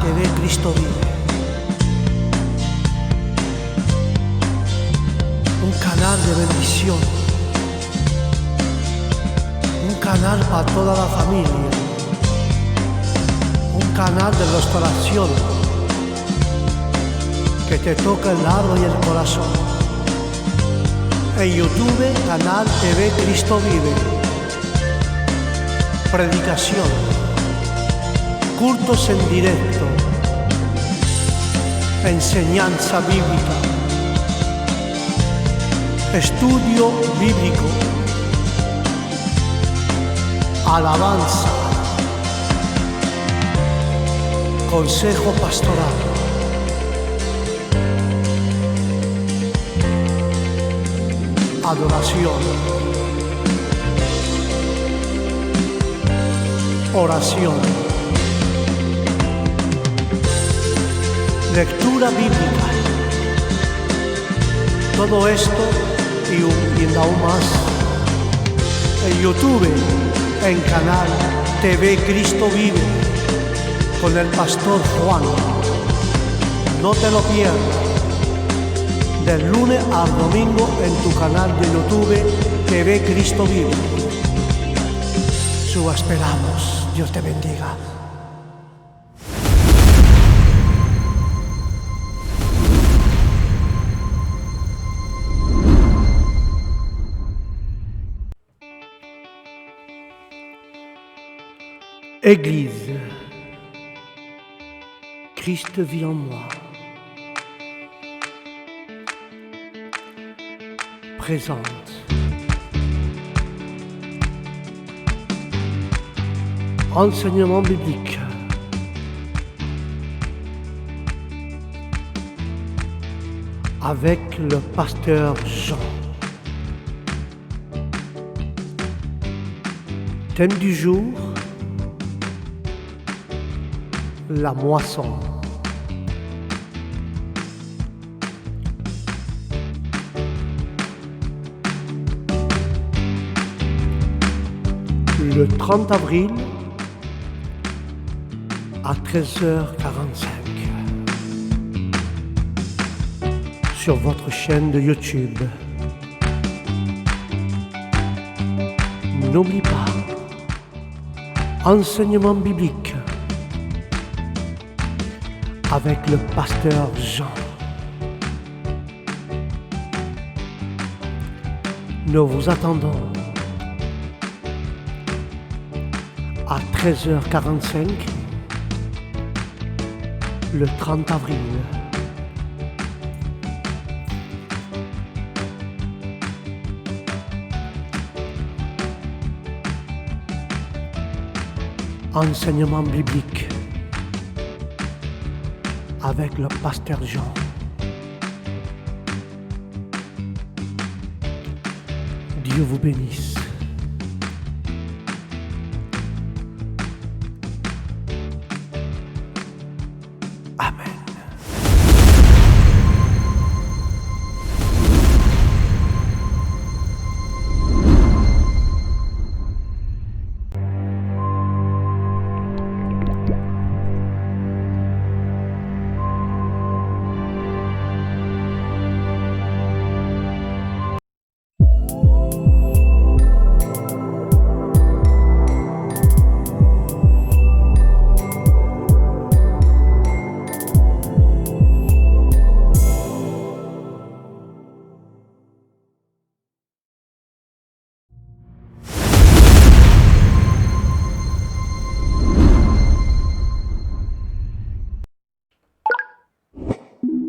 TV Cristo Vive. Un canal de bendición. Un canal para toda la familia. Un canal de restauración que te toca el alma y el corazón. En YouTube, canal TV Cristo Vive. Predicación, cultos en directo, enseñanza bíblica, estudio bíblico, alabanza, consejo pastoral. Adoración, oración, lectura bíblica. Todo esto y aún más en YouTube, en canal TV Cristo Vive, con el pastor Juan. No te lo pierdas. Del lunes al domingo en tu canal de YouTube TV Cristo Vive. Su esperamos. Dios te bendiga. Église, Christ vit en moi. Présente. Enseignement biblique. Avec le pasteur Jean. Thème du jour, la moisson. Le 30 avril à 13h45 sur votre chaîne de YouTube. N'oublie pas, enseignement biblique avec le pasteur Jean. Nous vous attendons à 13h45 le 30 avril. Enseignement biblique avec le pasteur Jean. Dieu vous bénisse. Amen.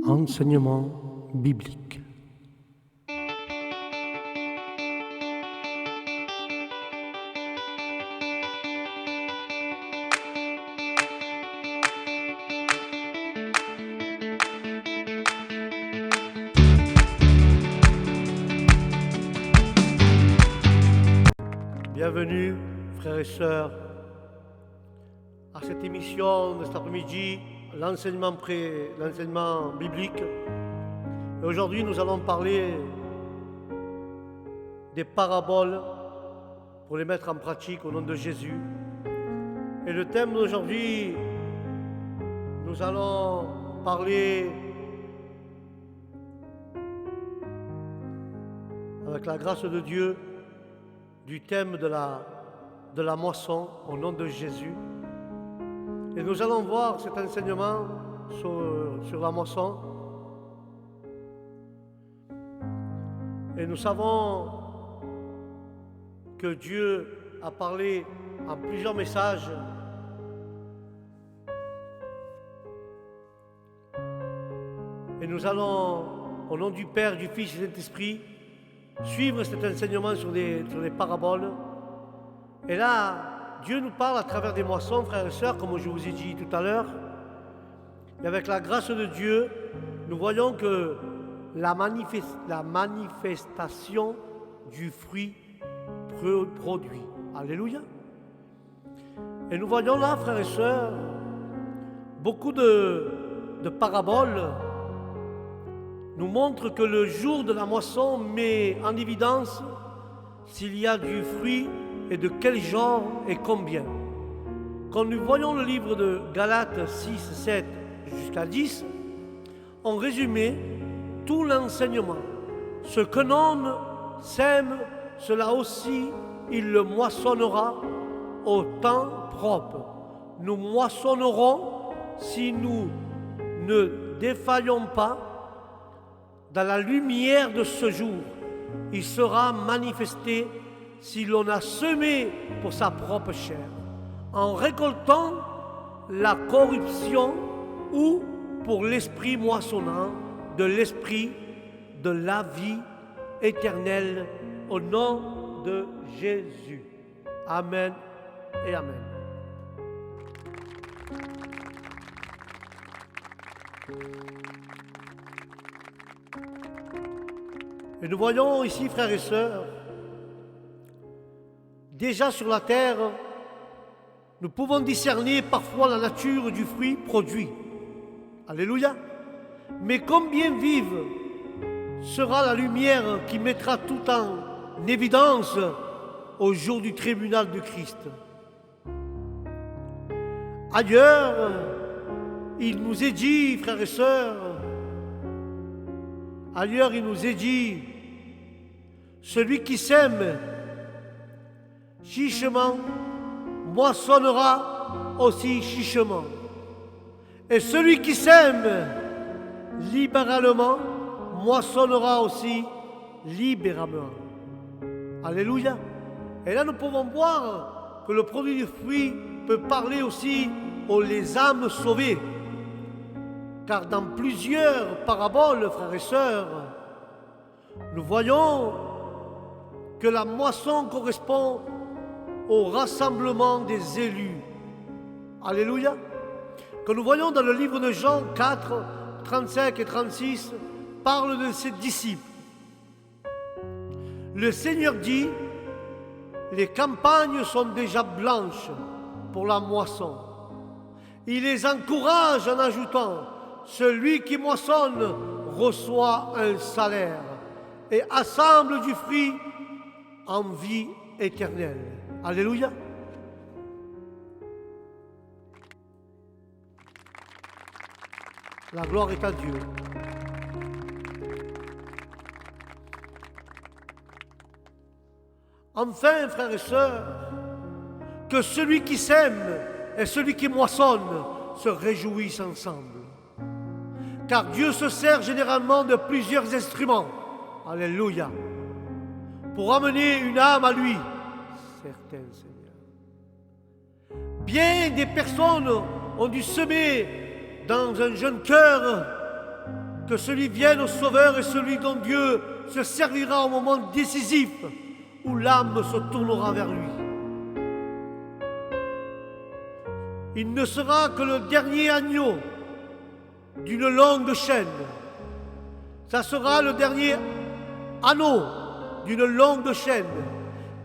Enseignement biblique. Bienvenue, frères et sœurs, à cette émission de cet après-midi, l'enseignement biblique. Et aujourd'hui, nous allons parler des paraboles pour les mettre en pratique au nom de Jésus. Et le thème d'aujourd'hui nous nous allons parler, avec la grâce de Dieu, du thème de la moisson au nom de Jésus. Et nous allons voir cet enseignement sur la moisson. Et nous savons que Dieu a parlé en plusieurs messages et nous allons, au nom du Père, du Fils et du Saint-Esprit, suivre cet enseignement sur les paraboles. Et là, Dieu nous parle à travers des moissons, frères et sœurs, comme je vous ai dit tout à l'heure. Et avec la grâce de Dieu, nous voyons que la manifestation du fruit produit. Alléluia. Et nous voyons là, frères et sœurs, beaucoup de paraboles nous montrent que le jour de la moisson met en évidence s'il y a du fruit et de quel genre et combien. Quand nous voyons le livre de Galates 6, 7 jusqu'à 10, on résumé tout l'enseignement. Ce qu'un homme sème, cela aussi il le moissonnera au temps propre. Nous moissonnerons si nous ne défaillons pas dans la lumière de ce jour. Il sera manifesté si l'on a semé pour sa propre chair, en récoltant la corruption ou pour l'esprit moissonnant de l'esprit de la vie éternelle au nom de Jésus. Amen et Amen. Et nous voyons ici, frères et sœurs, déjà sur la terre, nous pouvons discerner parfois la nature du fruit produit. Alléluia. Mais combien vive sera la lumière qui mettra tout en évidence au jour du tribunal de Christ. Ailleurs, il nous est dit, frères et sœurs, ailleurs il nous est dit, celui qui sème chichement moissonnera aussi chichement. Et celui qui sème libéralement moissonnera aussi libéralement. Alléluia. Et là, nous pouvons voir que le produit du fruit peut parler aussi aux les âmes sauvées. Car dans plusieurs paraboles, frères et sœurs, nous voyons que la moisson correspond au rassemblement des élus. Alléluia. Que nous voyons dans le livre de Jean 4, 35 et 36, parle de ses disciples. Le Seigneur dit, les campagnes sont déjà blanches pour la moisson. Il les encourage en ajoutant, celui qui moissonne reçoit un salaire et assemble du fruit en vie éternelle. Alléluia. La gloire est à Dieu. Enfin, frères et sœurs, que celui qui sème et celui qui moissonne se réjouissent ensemble. Car Dieu se sert généralement de plusieurs instruments, alléluia, pour amener une âme à lui. Certains, Seigneur. Bien des personnes ont dû semer dans un jeune cœur que celui vienne au Sauveur et celui dont Dieu se servira au moment décisif où l'âme se tournera vers lui. Il ne sera que le dernier agneau d'une longue chaîne. Ça sera le dernier anneau d'une longue chaîne,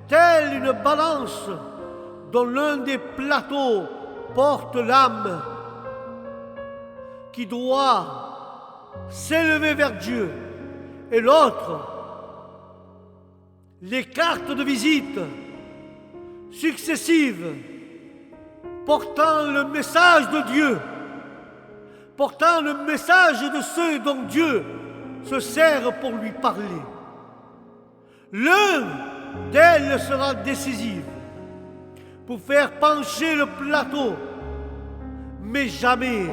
telle une balance dont l'un des plateaux porte l'âme qui doit s'élever vers Dieu et l'autre les cartes de visite successives portant le message de Dieu portant le message de ceux dont Dieu se sert pour lui parler. L'un d'elles sera décisive pour faire pencher le plateau, mais jamais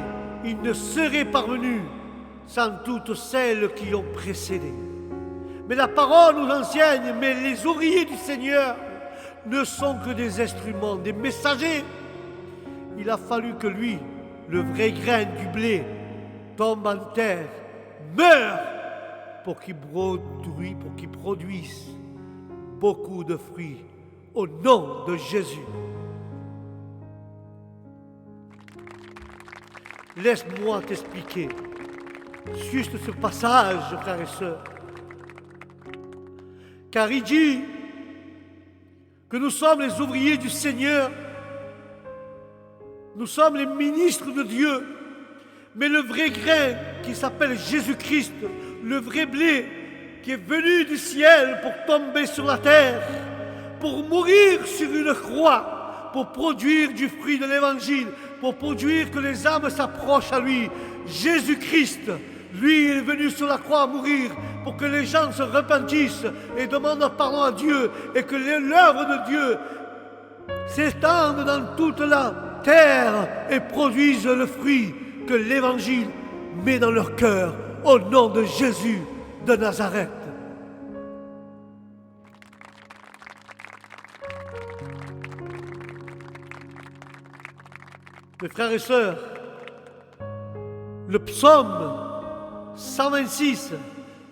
il ne serait parvenu sans toutes celles qui ont précédé. Mais la parole nous enseigne, mais les ouvriers du Seigneur ne sont que des instruments, des messagers. Il a fallu que lui, le vrai grain du blé, tombe en terre, meure, pour qu'il produise beaucoup de fruits au nom de Jésus. Laisse-moi t'expliquer juste ce passage, frères et sœurs. Car il dit que nous sommes les ouvriers du Seigneur, nous sommes les ministres de Dieu, mais le vrai grain qui s'appelle Jésus-Christ, le vrai blé qui est venu du ciel pour tomber sur la terre, pour mourir sur une croix, pour produire du fruit de l'Évangile, pour produire que les âmes s'approchent à lui. Jésus-Christ, lui, est venu sur la croix à mourir pour que les gens se repentissent et demandent pardon à Dieu et que l'œuvre de Dieu s'étende dans toute la terre et produise le fruit que l'Évangile met dans leur cœur au nom de Jésus de Nazareth. Mes frères et sœurs, le psaume 126,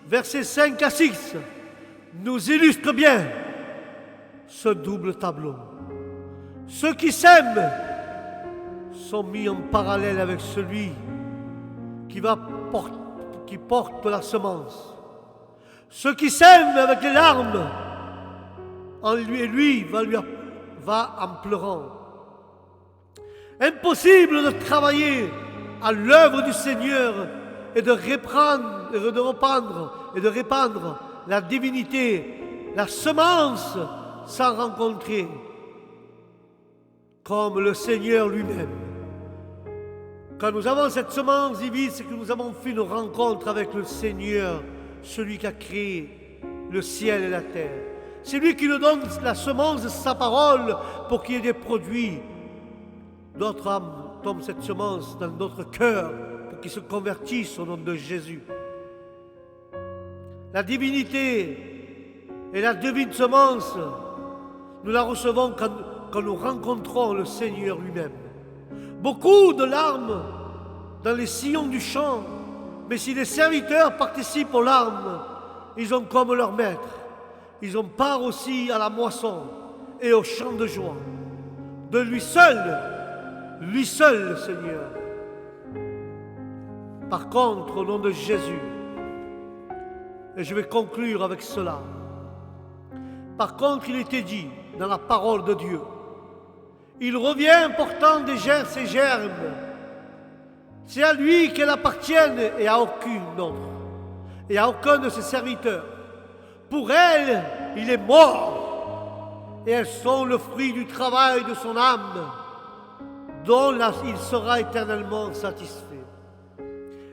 versets 5 à 6, nous illustre bien ce double tableau. Ceux qui s'aiment sont mis en parallèle avec celui qui porte la semence. Ceux qui s'aiment avec les larmes, lui va en pleurant. Impossible de travailler à l'œuvre du Seigneur et de répandre la divinité, la semence, sans rencontrer comme le Seigneur lui-même. Quand nous avons cette semence divine, c'est que nous avons fait une rencontre avec le Seigneur, celui qui a créé le ciel et la terre. C'est lui qui nous donne la semence de sa parole pour qu'il y ait des produits. D'autres âmes tombent cette semence dans notre cœur pour qu'ils se convertissent au nom de Jésus. La divinité et la divine semence, nous la recevons quand nous rencontrons le Seigneur lui-même. Beaucoup de larmes dans les sillons du champ, mais si les serviteurs participent aux larmes, ils ont comme leur maître. Ils ont part aussi à la moisson et au chant de joie. De lui seul le Seigneur. Par contre, au nom de Jésus, et je vais conclure avec cela, par contre, il était dit dans la parole de Dieu, il revient portant ses germes. C'est à lui qu'elles appartiennent et à aucune autre, et à aucun de ses serviteurs. Pour elles, il est mort, et elles sont le fruit du travail de son âme, dont il sera éternellement satisfait.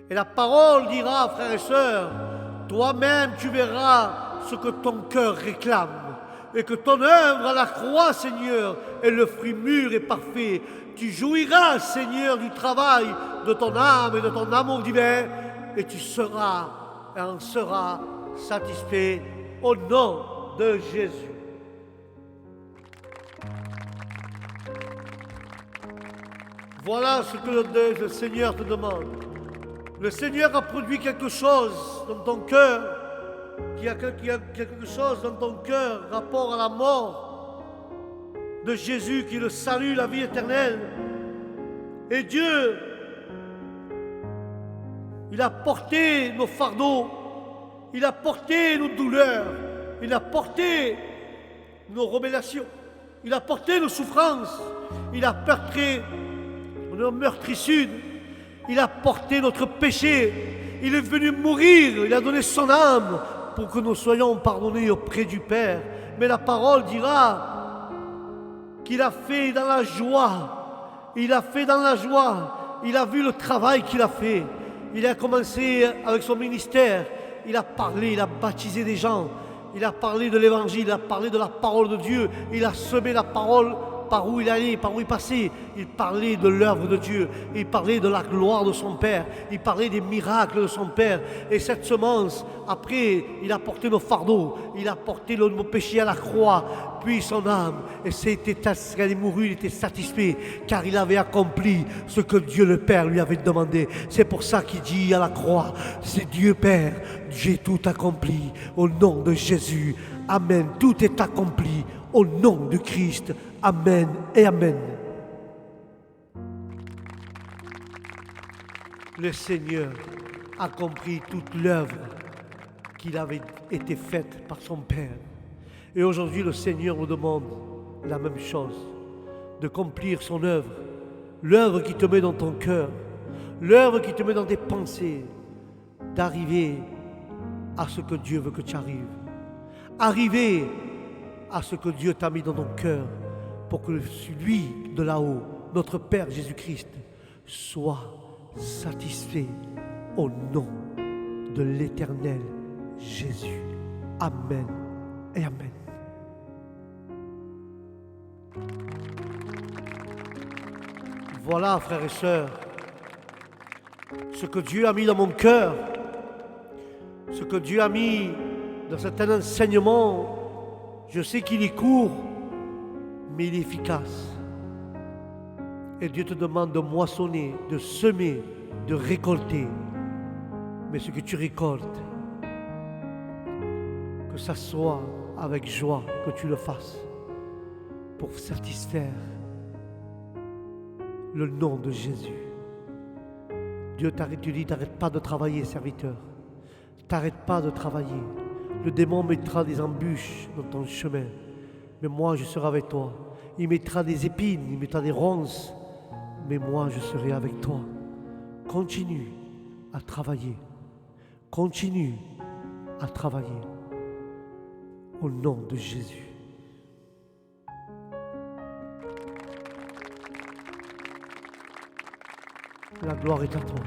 Et la parole dira, frères et sœurs, toi-même tu verras ce que ton cœur réclame, et que ton œuvre à la croix, Seigneur, est le fruit mûr et parfait. Tu jouiras, Seigneur, du travail de ton âme et de ton amour divin, et tu en seras satisfait au nom de Jésus. Voilà ce que le Seigneur te demande. Le Seigneur a produit quelque chose dans ton cœur, qui a quelque chose dans ton cœur, rapport à la mort de Jésus, qui est le salut, la vie éternelle. Et Dieu, il a porté nos fardeaux, il a porté nos douleurs, il a porté nos révélations, il a porté nos souffrances, il a porté nos meurtrissures, il a porté notre péché, il est venu mourir, il a donné son âme pour que nous soyons pardonnés auprès du Père. Mais la parole dira qu'il a fait dans la joie, il a fait dans la joie, il a vu le travail qu'il a fait. Il a commencé avec son ministère. Il a parlé, il a baptisé des gens. Il a parlé de l'évangile, il a parlé de la parole de Dieu. Il a semé la parole par où il allait, par où il passait. Il parlait de l'œuvre de Dieu. Il parlait de la gloire de son Père. Il parlait des miracles de son Père. Et cette semence, après, il a porté nos fardeaux. Il a porté nos péchés à la croix. Puis son âme, et quand il est mouru, il était satisfait, car il avait accompli ce que Dieu le Père lui avait demandé. C'est pour ça qu'il dit à la croix, c'est Dieu Père, j'ai tout accompli au nom de Jésus. Amen. Tout est accompli au nom de Christ. Amen et amen. Le Seigneur a compris toute l'œuvre qu'il avait été faite par son Père. Et aujourd'hui, le Seigneur nous demande la même chose, d'accomplir son œuvre, l'œuvre qui te met dans ton cœur, l'œuvre qui te met dans tes pensées, d'arriver à ce que Dieu veut que tu arrives. Arriver à ce que Dieu t'a mis dans ton cœur pour que lui de là-haut, notre Père Jésus-Christ, soit satisfait au nom de l'Éternel Jésus. Amen et amen. Voilà, frères et sœurs, ce que Dieu a mis dans mon cœur, ce que Dieu a mis dans certains enseignements. Je sais qu'il est court, mais il est efficace. Et Dieu te demande de moissonner, de semer, de récolter. Mais ce que tu récoltes, que ça soit avec joie que tu le fasses pour satisfaire le nom de Jésus. Dieu dit, t'arrête pas de travailler, serviteur. T'arrête pas de travailler. Le démon mettra des embûches dans ton chemin. Mais moi, je serai avec toi. Il mettra des épines, il mettra des ronces. Mais moi, je serai avec toi. Continue à travailler. Continue à travailler. Au nom de Jésus. La gloire est à toi.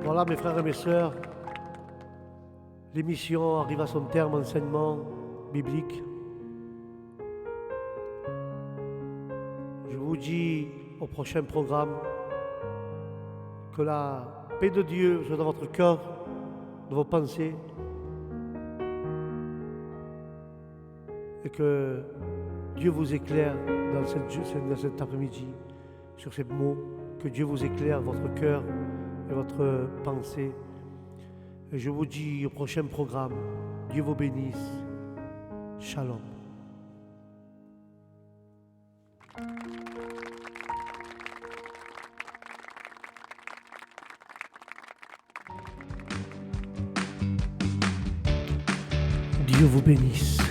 Voilà, mes frères et mes sœurs, l'émission arrive à son terme, enseignement biblique. Je vous dis au prochain programme que la paix de Dieu soit dans votre cœur, dans vos pensées, et que Dieu vous éclaire dans cet après-midi sur ces mots. Que Dieu vous éclaire votre cœur et votre pensée. Et je vous dis au prochain programme, Dieu vous bénisse. Shalom. Dieu vous bénisse.